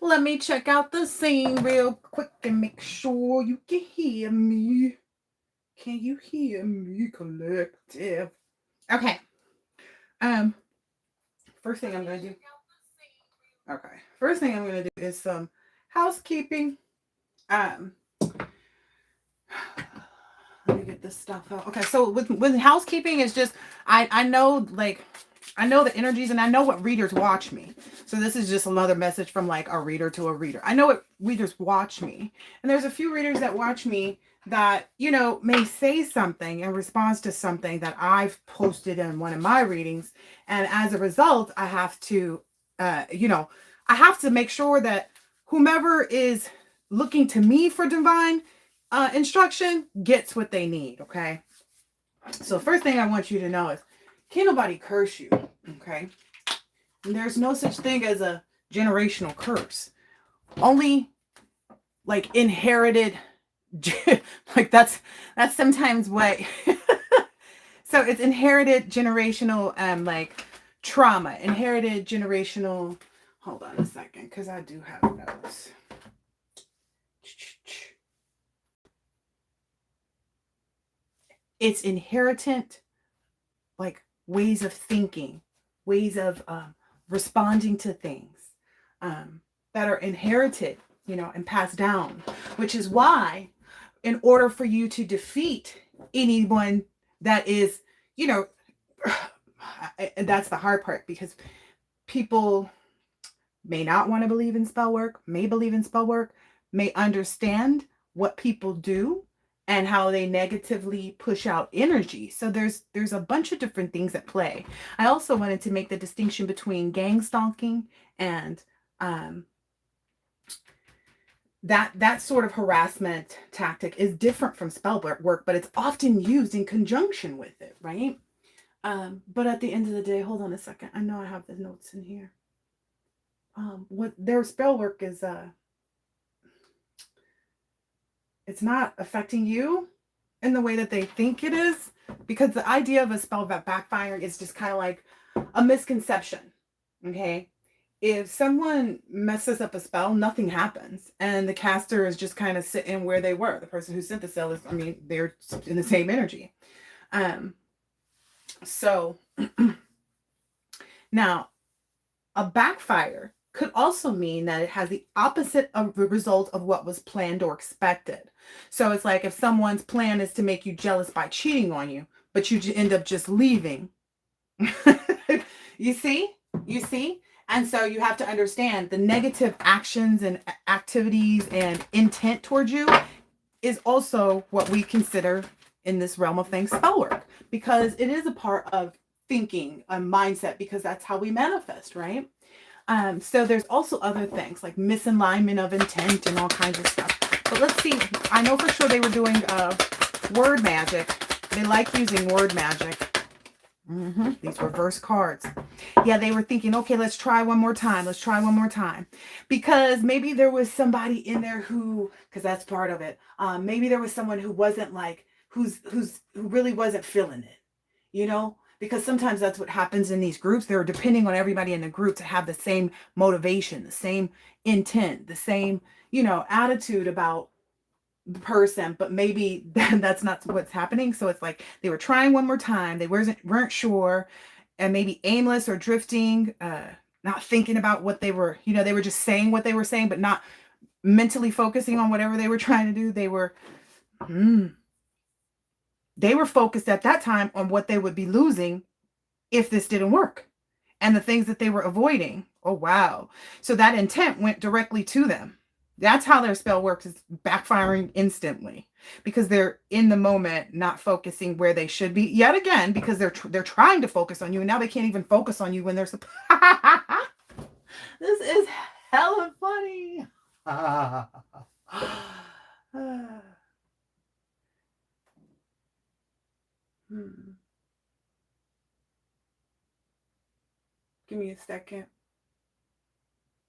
Let me check out the scene real quick and make sure you can hear me. Can you hear me, collective? Okay. Um, first thing I'm gonna do. Okay. First thing I'm gonna do is some housekeeping. Um, let me get this stuff out. Okay, so with housekeeping is just I know like I know the energies and I know what readers watch me. So this is just another message from like a reader to a reader. I know what readers watch me. And there's a few readers that watch me that, you know, may say something in response to something that I've posted in one of my readings. And as a result, I have to you know, I have to make sure that whomever is looking to me for divine instruction gets what they need, okay? So first thing I want you to know is can't nobody curse you, okay? And there's no such thing as a generational curse. Only like inherited like that's sometimes what so it's inherited generational like trauma, inherited generational. Hold on a second cuz I do have notes. It's inherited like ways of thinking, ways of responding to things that are inherited, you know, and passed down, which is why, in order for you to defeat anyone that is, you know, and that's the hard part because people may not want to believe in spell work, may believe in spell work, may understand what people do and how they negatively push out energy. So there's a bunch of different things at play. I also wanted to make the distinction between gang stalking and that sort of harassment tactic is different from spell work, but it's often used in conjunction with it, right? But at the end of the day, hold on a second. I know I have the notes in here. What their spell work is it's not affecting you in the way that they think it is, because the idea of a spell backfiring is just kind of like a misconception. Okay, if someone messes up a spell, nothing happens, and the caster is just kind of sitting where they were. The person who sent the spell is, I mean, they're in the same energy. So now a backfire could also mean that it has the opposite of the result of what was planned or expected. So it's like if someone's plan is to make you jealous by cheating on you, but you end up just leaving. you see? You see? And so you have to understand the negative actions and activities and intent towards you is also what we consider in this realm of things spell work, because it is a part of thinking, a mindset, because that's how we manifest, right? So there's also other things like misalignment of intent and all kinds of stuff. But let's see. I know for sure they were doing word magic. They like using word magic. These reverse cards. Yeah, they were thinking, okay, let's try one more time. Let's try one more time. Because maybe there was somebody in there who, because that's part of it. Maybe there was someone who wasn't like, who really wasn't feeling it, you know? Because sometimes that's what happens in these groups. They're depending on everybody in the group to have the same motivation, the same intent, the same, you know, attitude about the person, but maybe that's not what's happening. So it's like they were trying one more time. They weren't sure, and maybe aimless or drifting, not thinking about what they were, you know, they were just saying what they were saying, but not mentally focusing on whatever they were trying to do. They were focused at that time on what they would be losing if this didn't work and the things that they were avoiding. Oh, wow. So that intent went directly to them. That's how their spell works, is backfiring instantly because they're in the moment, not focusing where they should be yet again, because they're trying to focus on you, and now they can't even focus on you when they're this is hella funny. Give me a second.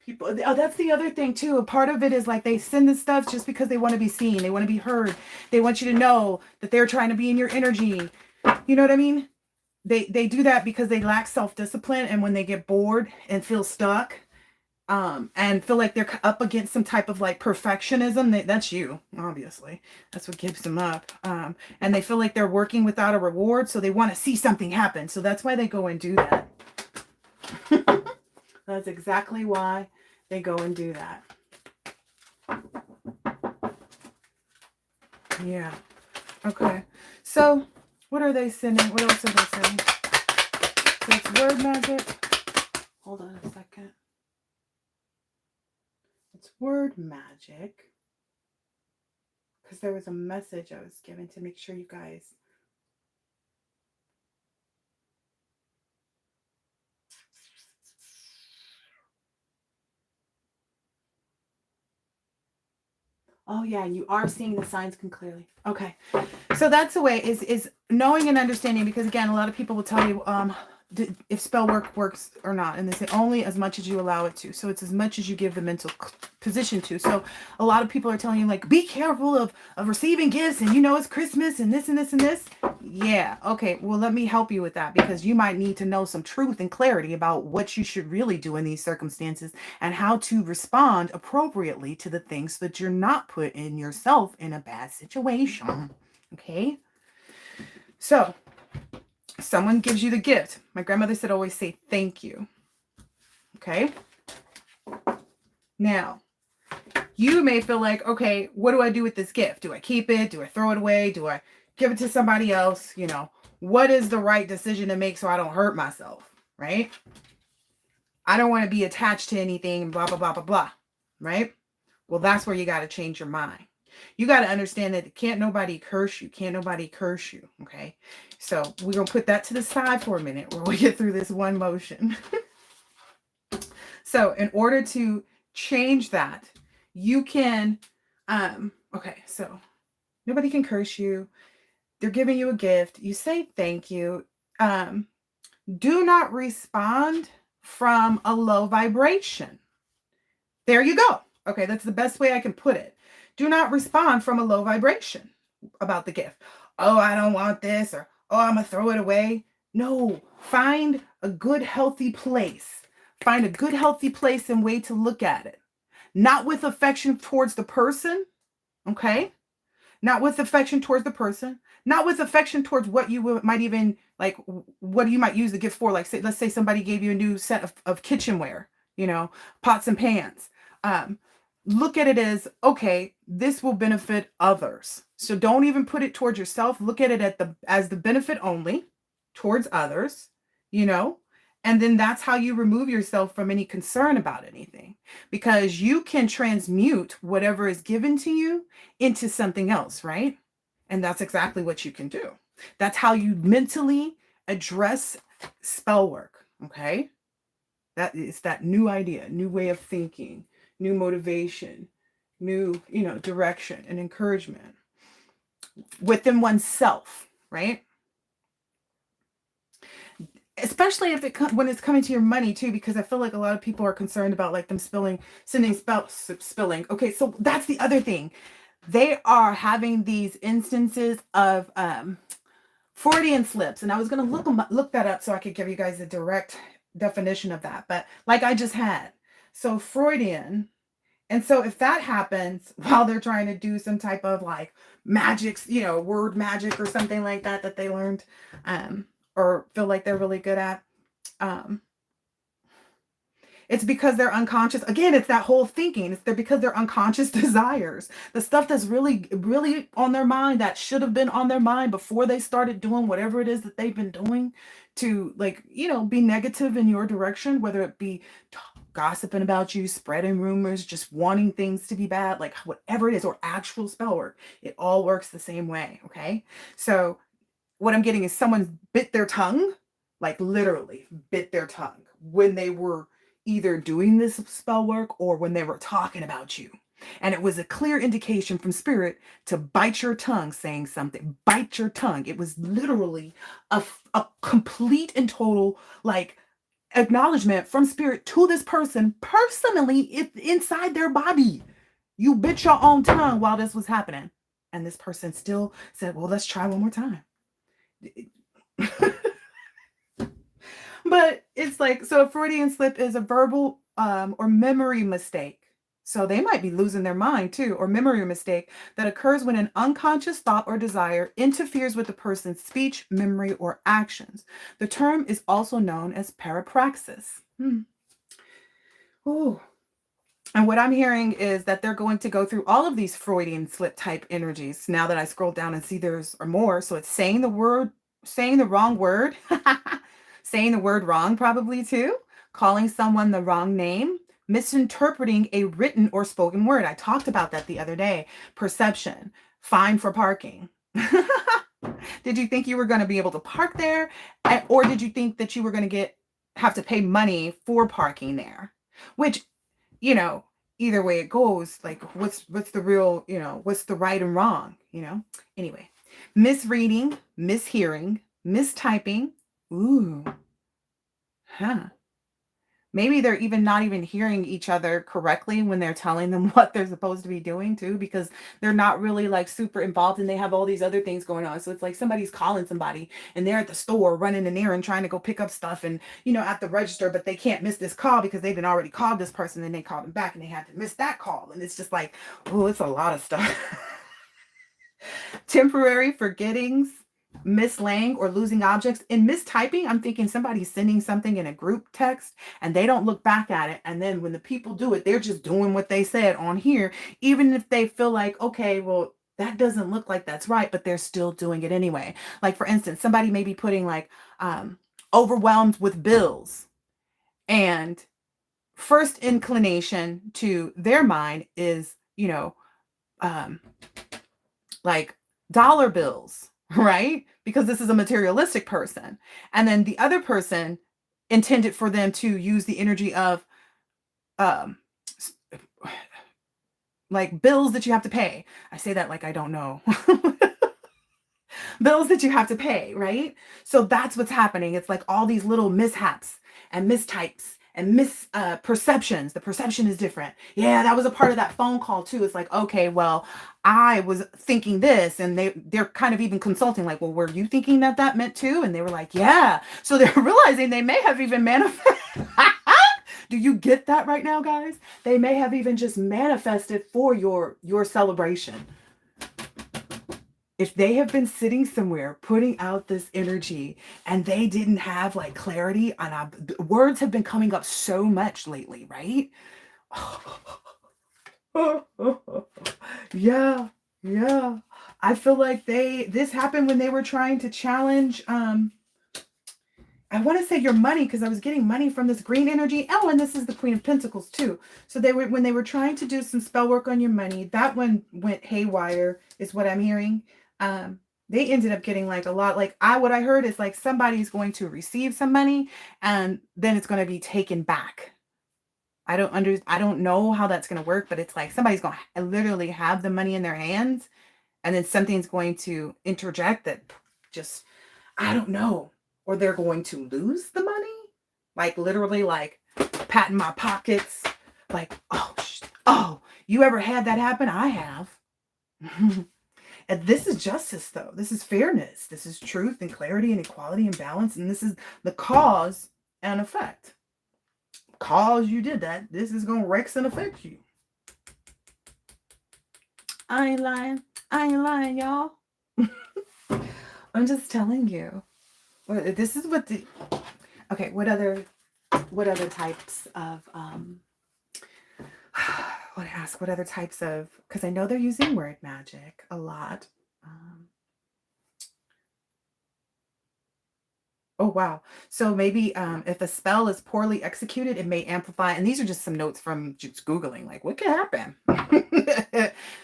People, oh, that's the other thing too. A part of it is like they send this stuff just because they want to be seen. They want to be heard. They want you to know that they're trying to be in your energy. You know what I mean? They do that because they lack self-discipline, and when they get bored and feel stuck, and feel like they're up against some type of like perfectionism. That's you, obviously. That's what keeps them up. And they feel like they're working without a reward, so they want to see something happen. So that's why they go and do that. That's exactly why they go and do that. Yeah. Okay. So what are they sending? What else are they sending? So it's word magic. Hold on a second. It's word magic. Because there was a message I was given to make sure you guys. Oh yeah, you are seeing the signs clearly. Okay. So that's the way is knowing and understanding, because again, a lot of people will tell you if spell work works or not, and they say only as much as you allow it to. So it's as much as you give the mental position to. So a lot of people are telling you like, be careful of receiving gifts, and it's Christmas and this and this and this. Yeah, okay, well, let me help you with that, because you might need to know some truth and clarity about what you should really do in these circumstances and how to respond appropriately to the things so that you're not put in yourself in a bad situation. Okay, so someone gives you the gift. My grandmother said always say thank you. Okay, now you may feel like, okay, what do I do with this gift? Do I keep it? Do I throw it away? Do I give it to somebody else? What is the right decision to make so I don't hurt myself, right? I don't want to be attached to anything, blah, blah, blah, blah, blah, right? Well, that's where you got to change your mind. You got to understand that can't nobody curse you. Can't nobody curse you, okay? So we're going to put that to the side for a minute while we get through this one motion. So in order to change that, you can, okay, so nobody can curse you. They're giving you a gift. You say thank you. Do not respond from a low vibration. There you go. Okay, that's the best way I can put it. Do not respond from a low vibration about the gift. Oh, I don't want this, or oh, I'm going to throw it away. No, find a good, healthy place. Find a good, healthy place and way to look at it. Not with affection towards the person, okay? Not with affection towards the person. Not with affection towards what you might even, like, what you might use the gift for. Like, let's say somebody gave you a new set of kitchenware, pots and pans. Look at it as, okay, this will benefit others. So don't even put it towards yourself. Look at it as the benefit only towards others, and then that's how you remove yourself from any concern about anything, because you can transmute whatever is given to you into something else, right? And that's exactly what you can do. That's how you mentally address spell work, okay? That is that new idea, new way of thinking, new motivation, new, direction and encouragement within oneself, right? Especially when it's coming to your money too, because I feel like a lot of people are concerned about like them spilling. Okay, so that's the other thing. They are having these instances of Freudian slips, and I was going to look that up so I could give you guys a direct definition of that. But like I just had, so Freudian, and so if that happens while they're trying to do some type of like magics, word magic or something like that they learned, or feel like they're really good at, it's because they're unconscious. Again, it's that whole thinking. It's because they're unconscious desires, the stuff that's really, really on their mind that should have been on their mind before they started doing whatever it is that they've been doing to, like, be negative in your direction, whether it be gossiping about you, spreading rumors, just wanting things to be bad, like whatever it is, or actual spell work. It all works the same way. Okay. So what I'm getting is someone bit their tongue, like literally bit their tongue when they were either doing this spell work or when they were talking about you. And it was a clear indication from spirit to bite your tongue saying something. Bite your tongue. It was literally a complete and total, like, acknowledgement from spirit to this person personally, inside their body. You bit your own tongue while this was happening. And this person still said, well, let's try one more time. But it's like, so a Freudian slip is a verbal or memory mistake. So they might be losing their mind too, or memory mistake that occurs when an unconscious thought or desire interferes with the person's speech, memory, or actions. The term is also known as parapraxis. Ooh. And what I'm hearing is that they're going to go through all of these Freudian slip type energies. Now that I scroll down and see there's more. So it's saying the wrong word, saying the word wrong probably too, calling someone the wrong name, misinterpreting a written or spoken word. I talked about that the other day. Perception, fine for parking. Did you think you were going to be able to park there? Or did you think that you were going to have to pay money for parking there? Which, either way it goes, like what's the real, what's the right and wrong, Anyway, misreading, mishearing, mistyping. Ooh. Huh. Maybe they're even not even hearing each other correctly when they're telling them what they're supposed to be doing too, because they're not really like super involved and they have all these other things going on. So it's like somebody's calling somebody and they're at the store running an errand trying to go pick up stuff and, at the register, but they can't miss this call because they've been already called this person and they called them back and they had to miss that call. And it's just like, oh, it's a lot of stuff. Temporary forgettings, mislaying or losing objects. In mistyping, I'm thinking somebody's sending something in a group text and they don't look back at it. And then when the people do it, they're just doing what they said on here, even if they feel like, okay, well, that doesn't look like that's right, but they're still doing it anyway. Like, for instance, somebody may be putting like overwhelmed with bills, and first inclination to their mind is, like dollar bills, right? Because this is a materialistic person. And then the other person intended for them to use the energy of like bills that you have to pay. I say that like I don't know. Bills that you have to pay, right? So that's what's happening. It's like all these little mishaps and mistypes and misperceptions. The perception is different. Yeah, that was a part of that phone call too. It's like, okay, well, I was thinking this, and they're kind of even consulting like, well, were you thinking that meant too? And they were like, yeah. So they're realizing they may have even manifested. Do you get that right now, guys? They may have even just manifested for your celebration. If they have been sitting somewhere putting out this energy and they didn't have like clarity on words have been coming up so much lately, right? Yeah. I feel like this happened when they were trying to challenge I want to say your money, because I was getting money from this green energy. Oh, and this is the Queen of Pentacles too. So when they were trying to do some spell work on your money, that one went haywire is what I'm hearing. They ended up getting like a lot, like what I heard is like somebody's going to receive some money and then it's going to be taken back. I don't know how that's going to work, but it's like somebody's going to literally have the money in their hands and then something's going to interject that just, I don't know. Or they're going to lose the money. Like literally like patting my pockets. Like, oh, you ever had that happen? I have. And this is justice though. This is fairness. This is truth and clarity and equality and balance. And this is the cause and effect. Cause you did that, this is going to Rex and affect you. I ain't lying, y'all. I'm just telling you. This is what okay, what other types of what other types of, because I know they're using word magic a lot. Oh, wow. So maybe if a spell is poorly executed, it may amplify. And these are just some notes from just Googling, like what could happen?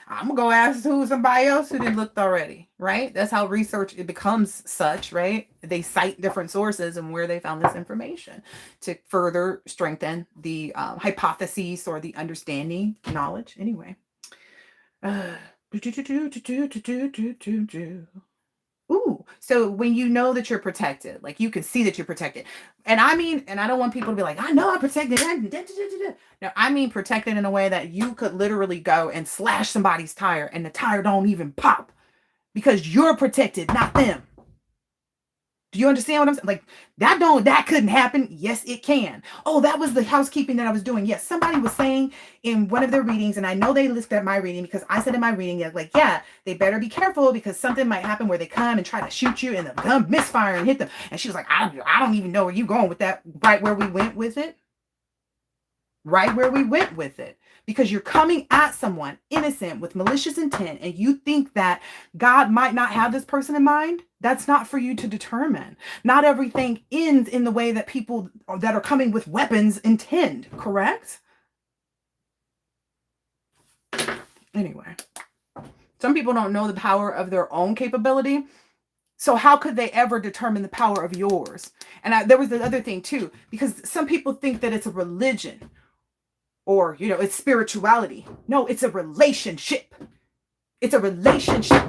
I'm going to go ask somebody else who didn't look already, right? That's how research, it becomes such, right? They cite different sources and where they found this information to further strengthen the hypotheses or the understanding knowledge. Anyway. Ooh, so when you know that you're protected, like you can see that you're protected. And I mean, and I don't want people to be like, I know I'm protected. No, I mean protected in a way that you could literally go and slash somebody's tire and the tire don't even pop because you're protected, not them. Do you understand what I'm saying? Like, that couldn't happen. Yes, it can. Oh, that was the housekeeping that I was doing. Yes, somebody was saying in one of their readings, and I know they looked at my reading because I said in my reading, like, yeah, they better be careful because something might happen where they come and try to shoot you and the gun misfire and hit them. And she was like, I don't even know where you're going with that. Right where we went with it. Right where we went with it. Because you're coming at someone innocent with malicious intent and you think that God might not have this person in mind. That's not for you to determine. Not everything ends in the way that people that are coming with weapons intend, correct? Anyway, some people don't know the power of their own capability. So how could they ever determine the power of yours? And there was the other thing too, because some people think that it's a religion. Or, it's spirituality. No, it's a relationship. It's a relationship.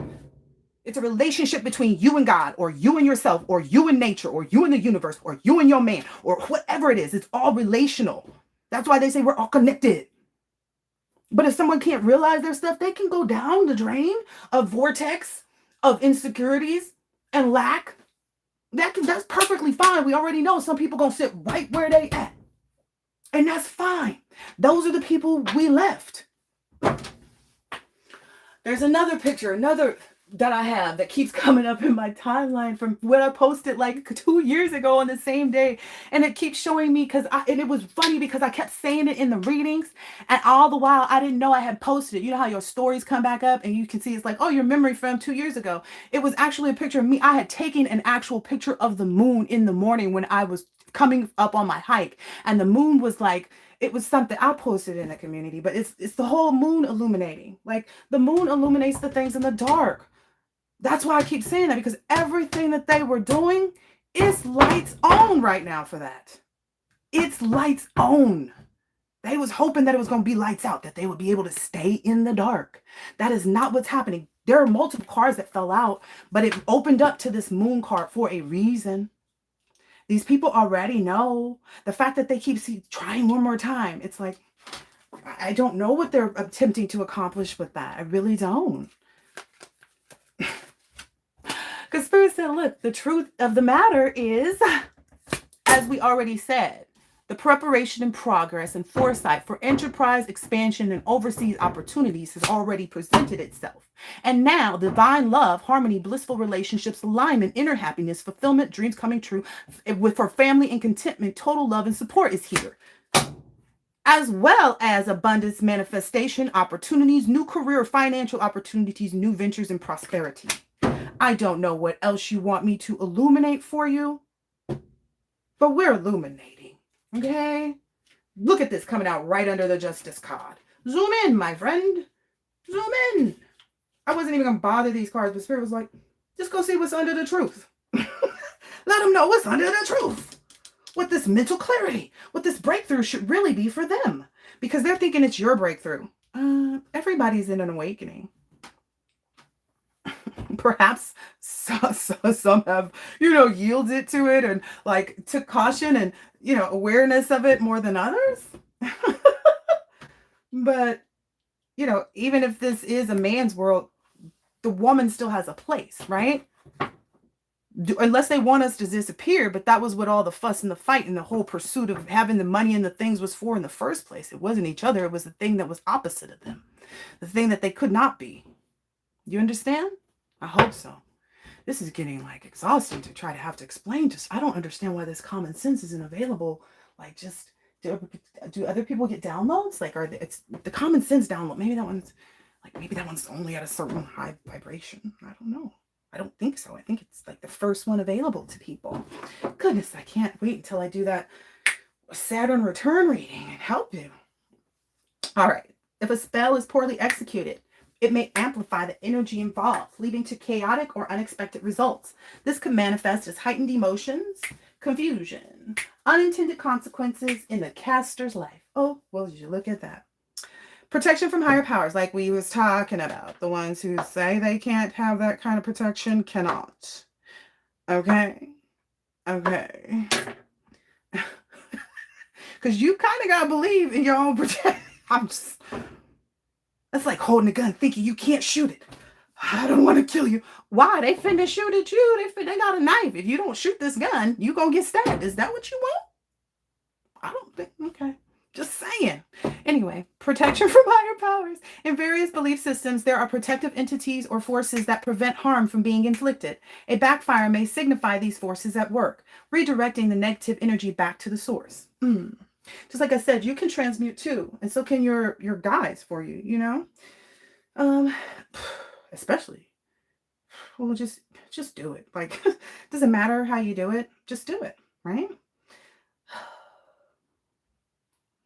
It's a relationship between you and God, or you and yourself, or you and nature, or you and the universe, or you and your man, or whatever it is. It's all relational. That's why they say we're all connected. But if someone can't realize their stuff, they can go down the drain of vortex of insecurities and lack. That's perfectly fine. We already know some people gonna sit right where they at. And that's fine. Those are the people we left. There's another picture, that I have that keeps coming up in my timeline from what I posted like 2 years ago on the same day. And it keeps showing me and it was funny because I kept saying it in the readings. And all the while, I didn't know I had posted it. You know how your stories come back up and you can see it's like, oh, your memory from 2 years ago. It was actually a picture of me. I had taken an actual picture of the moon in the morning when I was coming up on my hike. And the moon was like, it was something I posted in the community, but it's the whole moon illuminating. Like the moon illuminates the things in the dark. That's why I keep saying that, because everything that they were doing is lights on right now for that. It's lights on. They was hoping that it was going to be lights out, that they would be able to stay in the dark. That is not what's happening. There are multiple cards that fell out, but it opened up to this moon card for a reason. These people already know. The fact that they keep trying one more time, it's like, I don't know what they're attempting to accomplish with that. I really don't. Because Spirit said, look, the truth of the matter is, as we already said, the preparation and progress and foresight for enterprise expansion and overseas opportunities has already presented itself. And now divine love, harmony, blissful relationships, alignment, inner happiness, fulfillment, dreams coming true for family and contentment, total love and support is here. As well as abundance, manifestation, opportunities, new career, financial opportunities, new ventures, and prosperity. I don't know what else you want me to illuminate for you, but we're illuminating, okay? Look at this coming out right under the Justice card. Zoom in, my friend. Zoom in. I wasn't even going to bother these cards, but Spirit was like, just go see what's under the truth. Let them know what's under the truth. What this mental clarity, what this breakthrough should really be for them. Because they're thinking it's your breakthrough. Everybody's in an awakening. Perhaps some have, yielded to it and like took caution and, awareness of it more than others. But, even if this is a man's world, the woman still has a place, right? Unless they want us to disappear, but that was what all the fuss and the fight and the whole pursuit of having the money and the things was for in the first place. It wasn't each other. It was the thing that was opposite of them. The thing that they could not be. You understand? I hope so. This is getting like exhausting to try to have to explain. I don't understand why this common sense isn't available. Like, just do other people get downloads? Like, it's the common sense download? Maybe that one's only at a certain high vibration. I don't know. I don't think so. I think it's like the first one available to people. Goodness, I can't wait until I do that Saturn return reading and help you. All right. If a spell is poorly executed, it may amplify the energy involved, leading to chaotic or unexpected results. This could manifest as heightened emotions, confusion, unintended consequences in the caster's life. Oh, well, you look at that. Protection from higher powers, like we was talking about. The ones who say they can't have that kind of protection cannot. Okay? Okay. Because you kind of got to believe in your own protection. That's like holding a gun thinking you can't shoot it. I don't want to kill you. Why? They finna shoot at you. They got a knife. If you don't shoot this gun, you gonna get stabbed. Is that what you want? I don't think. Okay. Just saying. Anyway, protection from higher powers. In various belief systems, there are protective entities or forces that prevent harm from being inflicted. A backfire may signify these forces at work, redirecting the negative energy back to the source. Just like I said, you can transmute too, and so can your guides for you. You know, um, especially. Well, just do it. Like, doesn't matter how you do it. Just do it, right?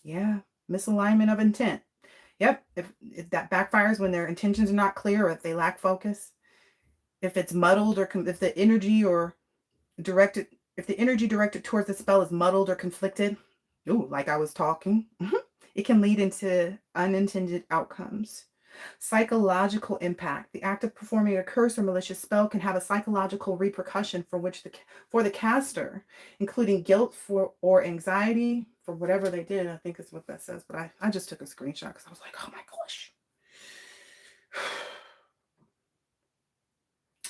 Yeah, misalignment of intent. Yep, if that backfires when their intentions are not clear or if they lack focus, if it's muddled or if the energy or directed if the energy directed towards the spell is muddled or conflicted, ooh, like I was talking, it can lead into unintended outcomes. Psychological impact. The act of performing a curse or malicious spell can have a psychological repercussion for the caster, including guilt for or anxiety for whatever they did. I think is what that says, but I just took a screenshot because I was like, oh my gosh.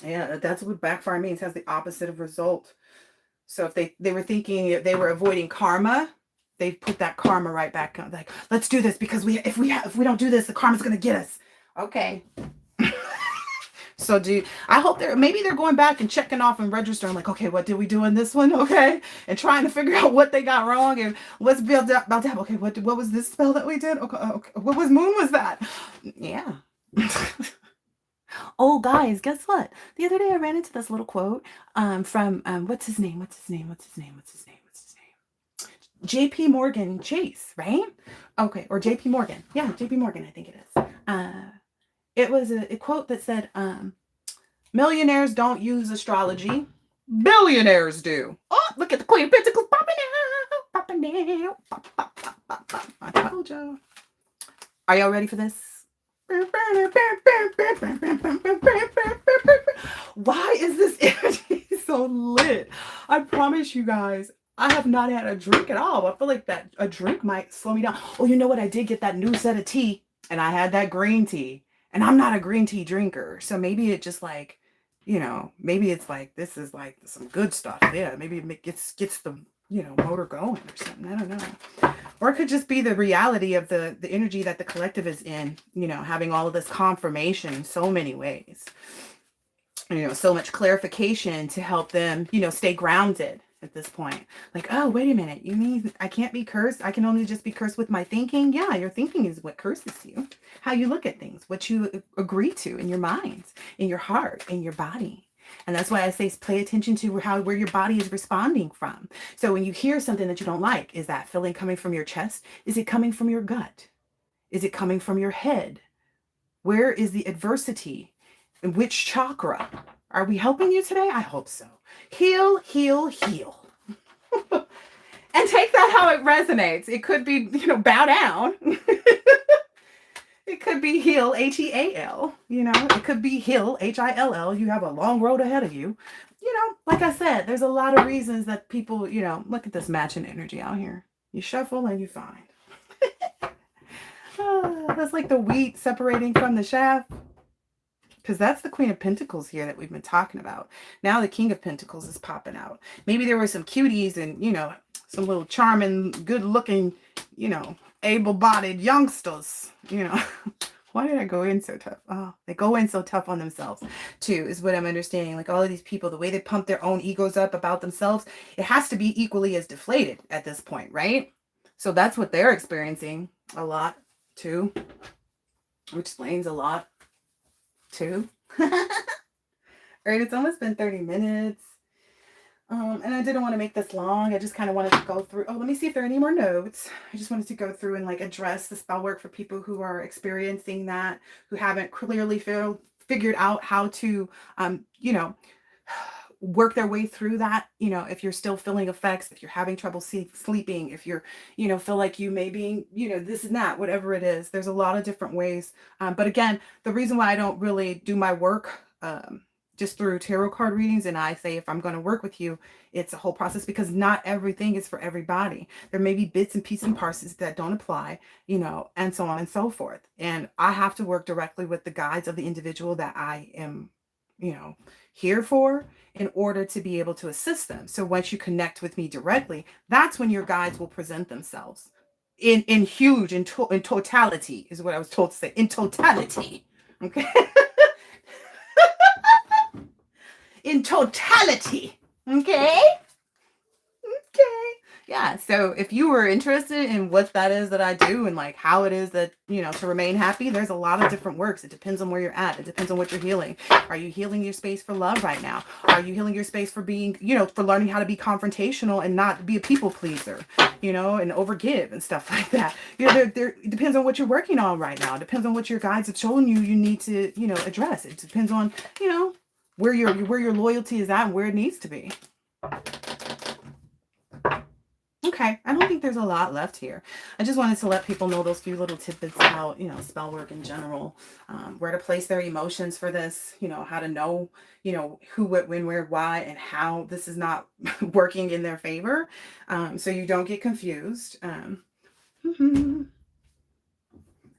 Yeah, that's what backfire means, has the opposite of result. So if they were thinking if they were avoiding karma, they put that karma right back on. Like, let's do this because if we don't do this, the karma's gonna get us. Okay. So I hope maybe they're going back and checking off and registering like, okay, what did we do in this one? Okay. And trying to figure out what they got wrong and what's built up about that. Okay, what was this spell that we did? Okay, what moon was that? Yeah. Oh, guys, guess what? The other day I ran into this little quote from what's his name? JP Morgan Chase, right? Okay, or JP Morgan. Yeah, JP Morgan, I think it is. It was a quote that said, millionaires don't use astrology. Billionaires do. Oh, look at the Queen of Pentacles popping out. Popping out. Pop, pop, pop, pop, pop. I told you. Are y'all ready for this? Why is this energy so lit? I promise you guys, I have not had a drink at all. I feel like that a drink might slow me down. Oh, you know what? I did get that new set of tea, and I had that green tea, and I'm not a green tea drinker, so maybe it just like, maybe it's like this is like some good stuff. Yeah, maybe it gets the motor going or something. I don't know. Or it could just be the reality of the energy that the collective is in, having all of this confirmation in so many ways. So much clarification to help them, stay grounded at this point. Like, oh, wait a minute. You mean I can't be cursed? I can only just be cursed with my thinking? Yeah, your thinking is what curses you. How you look at things, what you agree to in your mind, in your heart, in your body. And that's why I say pay attention to where your body is responding from. So when you hear something that you don't like, is that feeling coming from your chest? Is it coming from your gut? Is it coming from your head? Where is the adversity? In which chakra? Are we helping you today? I hope so. Heal, heal, heal. And take that how it resonates. It could be, bow down. It could be heal, Heal, it could be heal, Hill. You have a long road ahead of you. Like I said, there's a lot of reasons that people, look at this matching energy out here. You shuffle and you find. That's like the wheat separating from the chaff. Because that's the Queen of Pentacles here that we've been talking about. Now the King of Pentacles is popping out. Maybe there were some cuties and, some little charming, good-looking, able-bodied youngsters, Why did I go in so tough? Oh, they go in so tough on themselves, too, is what I'm understanding. Like all of these people, the way they pump their own egos up about themselves, it has to be equally as deflated at this point, right? So that's what they're experiencing a lot, too. Which explains a lot, too. All right, it's almost been 30 minutes. And I didn't want to make this long. I just kind of wanted to go through. Oh, let me see if there are any more notes. I just wanted to go through and address the spell work for people who are experiencing that, who haven't clearly figured out how to, work their way through that. If you're still feeling effects, if you're having trouble sleeping, if you're, feel like you may be, this and that, whatever it is, there's a lot of different ways. But again, the reason why I don't really do my work, just through tarot card readings. And I say, if I'm going to work with you, it's a whole process, because not everything is for everybody. There may be bits and pieces and parts that don't apply, and so on and so forth. And I have to work directly with the guides of the individual that I am, here for, in order to be able to assist them. So once you connect with me directly, that's when your guides will present themselves in huge, in totality, is what I was told to say, in totality. Okay. In totality. Okay. Okay. Yeah. So if you were interested in what that is that I do, and like how it is that, to remain happy, there's a lot of different works. It depends on where you're at. It depends on what you're healing. Are you healing your space for love right now? Are you healing your space for being, for learning how to be confrontational and not be a people pleaser, and overgive and stuff like that? It depends on what you're working on right now. It depends on what your guides have shown you need to, address. It depends on, where your loyalty is at and where it needs to be. Okay, I don't think there's a lot left here. I just wanted to let people know those few little tidbits about, spell work in general, where to place their emotions for this, how to know, who, what, when, where, why, and how this is not working in their favor, so you don't get confused. And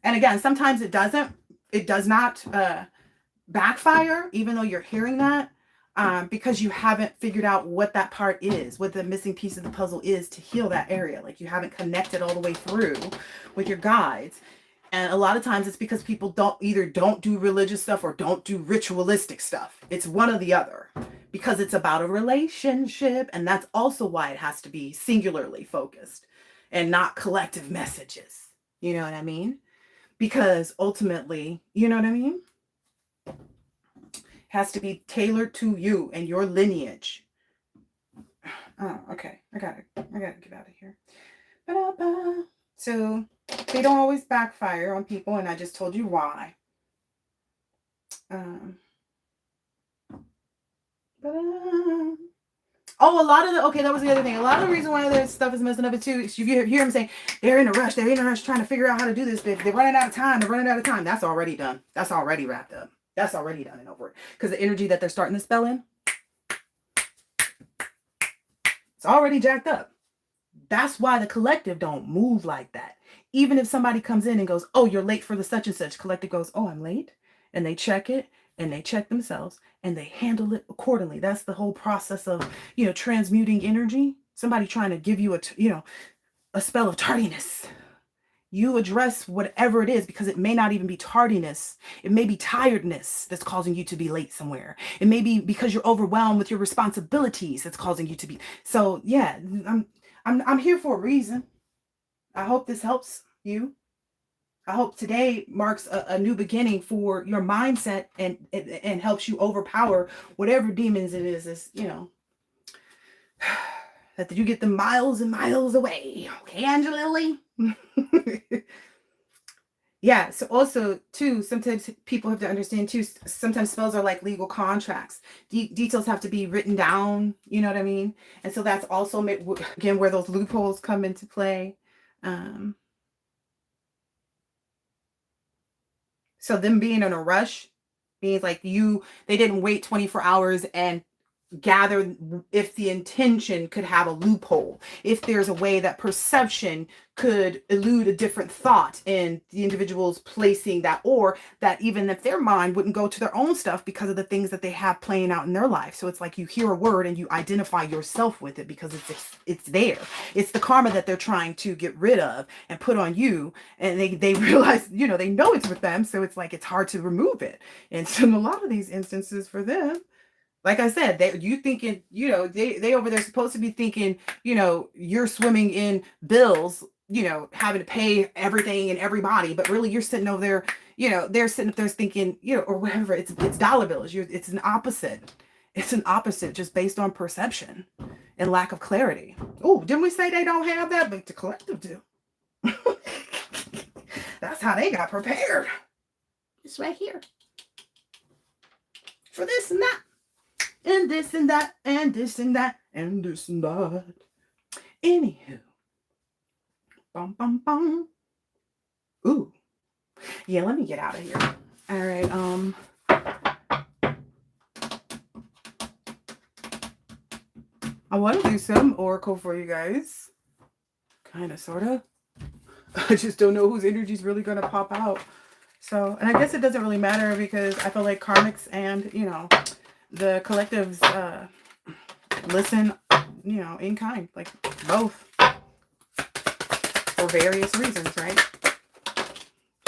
again, sometimes it does not backfire, even though you're hearing that. Because you haven't figured out what that part is, what the missing piece of the puzzle is to heal that area. Like you haven't connected all the way through with your guides. And a lot of times it's because people don't do religious stuff or don't do ritualistic stuff. It's one or the other, because it's about a relationship. And that's also why it has to be singularly focused and not collective messages. You know what I mean? Because ultimately, you know what I mean? Has to be tailored to you and your lineage. Oh, okay. I gotta get out of here. Ba-da-ba. So they don't always backfire on people, and I just told you why. Oh, a lot of okay, that was the other thing. A lot of the reason why this stuff is messing up too is you hear them saying they're in a rush trying to figure out how to do this. They're running out of time. That's already done. That's already wrapped up. That's already done and over. Because the energy that they're starting to spell in, it's already jacked up. That's why the collective don't move like that. Even if somebody comes in and goes, oh, you're late for the such and such, collective goes, oh, I'm late. And they check it, and they check themselves, and they handle it accordingly. That's the whole process of, transmuting energy. Somebody trying to give you a spell of tardiness. You address whatever it is, because it may not even be tardiness. It may be tiredness that's causing you to be late somewhere. It may be because you're overwhelmed with your responsibilities that's causing you to be. So yeah, I'm here for a reason. I hope this helps you. I hope today marks a new beginning for your mindset and helps you overpower whatever demons it is, that you get them miles and miles away. Okay, Angela Lily? Yeah, so also too, sometimes people have to understand too, sometimes spells are like legal contracts. Details have to be written down, you know what I mean? And so that's also, again, where those loopholes come into play. So them being in a rush means like they didn't wait 24 hours and gather if the intention could have a loophole, if there's a way that perception could elude a different thought in the individual's placing that, or that even if their mind wouldn't go to their own stuff because of the things that they have playing out in their life. So it's like you hear a word and you identify yourself with it because it's there. It's the karma that they're trying to get rid of and put on you, and they realize, they know it's with them, so it's like it's hard to remove it. And so in a lot of these instances for them, like I said, you thinking, they over there supposed to be thinking, you're swimming in bills, having to pay everything and everybody, but really you're sitting over there, they're sitting up there thinking, or whatever, it's dollar bills. It's an opposite. It's an opposite just based on perception and lack of clarity. Oh, didn't we say they don't have that? But the collective do. That's how they got prepared. It's right here. For this and that. And this and that, and this and that, and this and that. Anywho. Bum, bum, bum. Ooh. Yeah, let me get out of here. All right. I want to do some oracle for you guys. Kind of, sort of. I just don't know whose energy is really going to pop out. So, and I guess it doesn't really matter because I feel like karmics and, the collectives listen, in kind, like both for various reasons, right?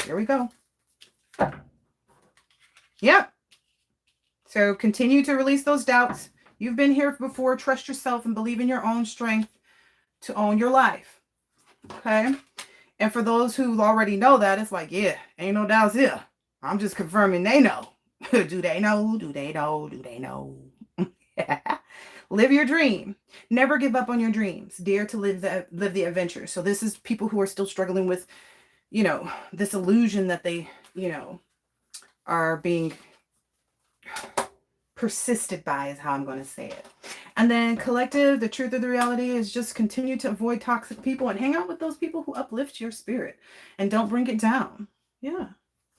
Here we go. Yep. So continue to release those doubts. You've been here before. Trust yourself and believe in your own strength to own your life. Okay? And for those who already know that, it's like, yeah, ain't no doubts here. I'm just confirming they know. Do they know? Do they know? Do they know? Live your dream. Never give up on your dreams. Dare to live the adventure. So this is people who are still struggling with, this illusion that they, are being persisted by, is how I'm going to say it. And then collective, the truth of the reality is just continue to avoid toxic people and hang out with those people who uplift your spirit and don't bring it down. Yeah.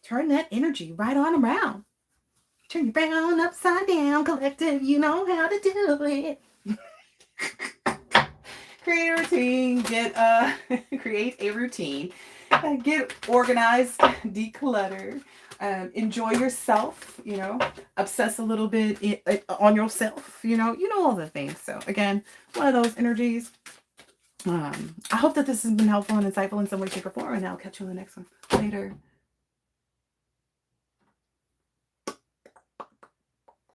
Turn that energy right on around. Turn your brown upside down, collective. You know how to do it. Create a routine. Create a routine. Get organized. Declutter. Enjoy yourself. Obsess a little bit on yourself. All the things. So again, one of those energies. I hope that this has been helpful and insightful in some way, shape, or form. And I'll catch you on the next one. Later.